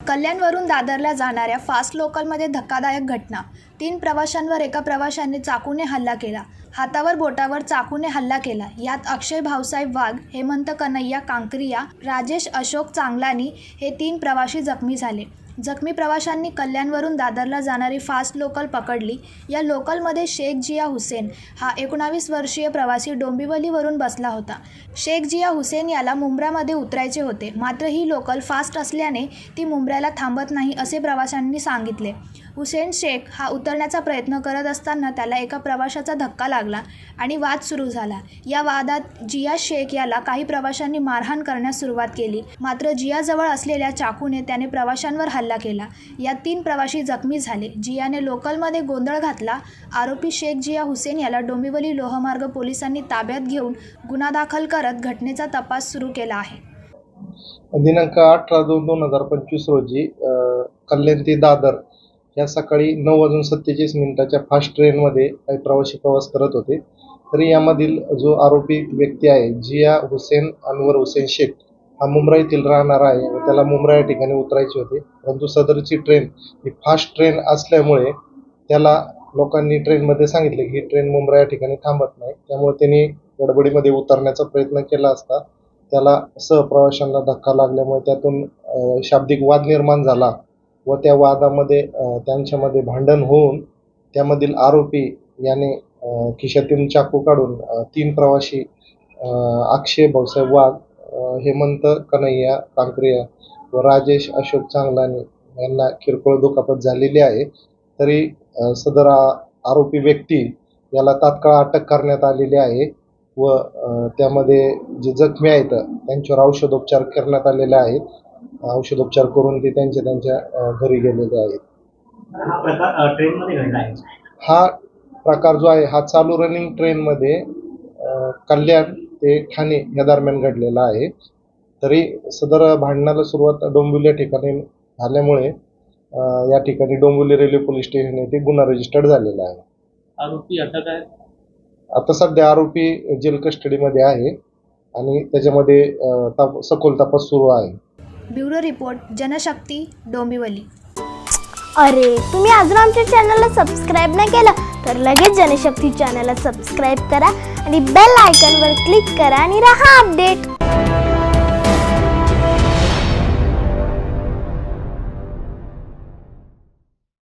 कल्याणवरून दादरला जाणाऱ्या फास्ट लोकलमध्ये धक्कादायक घटना। 3 प्रवाशांवर एका प्रवाशाने चाकूने हल्ला केला। हातावर बोटावर चाकूने हल्ला केला। यात अक्षय भाऊसाहेब वाघ, हेमंत कन्हैया कांकरिया, राजेश अशोक चांगलानी हे 3 प्रवासी जखमी झाले। जखमी प्रवाशांनी कल्याणवरून दादरला जाणारी फास्ट लोकल पकडली। या लोकलमध्ये शेख जिया हुसेन हा 19 वर्षीय प्रवासी डोंबिवलीवरून बसला होता। शेख जिया हुसेन याला मुंब्रामध्ये उतरायचे होते, मात्र ही लोकल फास्ट असल्याने ती मुंब्र्याला थांबत नाही असे प्रवाशांनी सांगितले। हुसेन शेख हा उतरण्याचा प्रयत्न करत असताना त्याला एका प्रवाशाचा धक्का लागला आणि वाद सुरू झाला। या वादात जिया शेख याला काही प्रवाशांनी मारहाण करण्यास सुरुवात केली, मात्र जियाजवळ असलेल्या चाकूने त्याने प्रवाशांवर हल्ला केला। यात 3 प्रवासी जखमी झाले। जियाने लोकलमध्ये गोंधळ घातला। आरोपी शेख जिया हुसेन याला डोंबिवली लोहमार्ग पोलिसांनी ताब्यात घेऊन गुन्हा दाखल करत घटनेचा तपास सुरू केला आहे। दिनांक 18/2/2025 रोजी कल्याण ते दादर या सकाळी 9:47 फास्ट ट्रेनमध्ये काही प्रवासी प्रवास करत होते। तरी यामधील जो आरोपी व्यक्ती आहे जिया हुसेन अनवर हुसेन शेख हा मुंब्रा येथील राहणारा आहे व त्याला मुंब्रा या ठिकाणी उतरायचे होते, परंतु सदरची ट्रेन ही फास्ट ट्रेन असल्यामुळे त्याला लोकांनी ट्रेनमध्ये सांगितले की ही ट्रेन मुंब्रा या ठिकाणी थांबत नाही। त्यामुळे त्यांनी गडबडीमध्ये उतरण्याचा प्रयत्न केला असता त्याला सहप्रवाशांना धक्का लागल्यामुळे त्यातून शाब्दिक वाद निर्माण झाला व त्या वादामध्ये त्यांच्यामध्ये भांडण होऊन त्यामधील आरोपी याने खिशातून चाकू काढून 3 प्रवासी अक्षय भाऊसाहेब वाघ, हेमंत कन्हैया कांकरिया व राजेश अशोक चांगलानी यांना किरकोळ दुखापत झालेली आहे। तरी सदर आरोपी व्यक्ती याला तात्काळ अटक करण्यात आलेली आहे व त्यामध्ये जे जखमी आहेत त्यांच्यावर औषधोपचार करण्यात आलेले आहेत। औषधोपचार करून ते त्यांच्या घरी गेलेले आहेत। हा प्रकार ट्रेनमध्ये घडला आहे। हा प्रकार जो आहे हा चालू रनिंग ट्रेनमध्ये कल्याण ते ठाणे या दरम्यान घडलेला आहे। तरी सदर भांडणाला सुरुवात डोंबिवली या ठिकाणी झाल्यामुळे या ठिकाणी डोंबिवली रेल्वे पोलीस स्टेशन येथे गुन्हा रजिस्टर्ड झालेला आहे। आरोपी अटक आहे। आता सध्या आरोपी जेल कस्टडीमध्ये आहे आणि त्याच्यामध्ये सखोल तपास सुरू आहे। Bureau report, Janshakti, Dombivli. अरे, तुम्ही अजून आमच्या चॅनलला सबस्क्राईब नाही केलं तर लगेच जनशक्ती चॅनलला सबस्क्राईब करा आणि बेल आयकॉनवर क्लिक करा आणि रहा अपडेट।